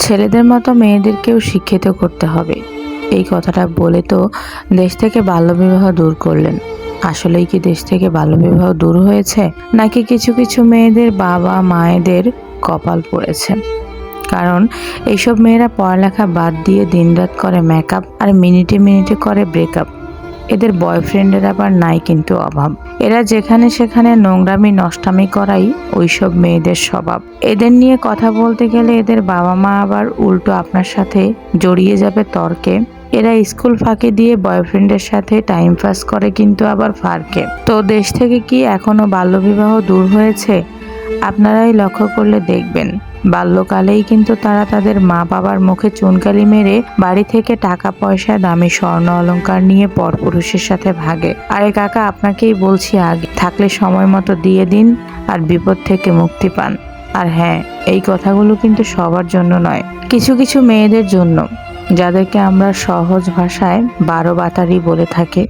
ছেলেদের মতো মেয়েদেরকেও শিক্ষিত করতে হবে, এই কথাটা বলে তো দেশ থেকে বাল্যবিবাহ দূর করলেন। আসলেই কি দেশ থেকে বাল্যবিবাহ দূর হয়েছে, নাকি কিছু কিছু মেয়েদের বাবা মায়েদের কপাল পড়েছে? কারণ এইসব মেয়েরা পড়ালেখা বাদ দিয়ে দিনরাত করে মেকআপ আর মিনিটে মিনিটে করে ব্রেকআপ। এদের বয়ফ্রেন্ডের আবার নাই কিন্তু অভাব। এরা যেখানে সেখানে নোংরামি নষ্টামি করাই ওইসব মেয়েদের স্বভাব। এদের নিয়ে কথা বলতে গেলে এদের বাবা মা আবার উল্টো আপনার সাথে জড়িয়ে যাবে তর্কে। এরা স্কুল ফাঁকি দিয়ে বয়ফ্রেন্ডের সাথে টাইম পাস করে কিন্তু আবার ফারকে। তো দেশ থেকে কি এখনো বাল্যবিবাহ দূর হয়েছে? আপনারাই লক্ষ্য করলে দেখবেন, বাল্যকালেই কিন্তু তারা তাদের মা বাবার মুখে চুনকালি মেরে বাড়ি থেকে টাকা পয়সা দামি স্বর্ণ অলংকার নিয়ে পরপুরুষের সাথে ভাগে। আরে কাকা, আপনাকেই বলছি, আগে থাকলে সময় মতো দিয়ে দিন আর বিপদ থেকে মুক্তি পান। আর হ্যাঁ, এই কথাগুলো কিন্তু সবার জন্য নয়, কিছু কিছু মেয়েদের জন্য, যাদেরকে আমরা সহজ ভাষায় 12 বাতারি বলে থাকি।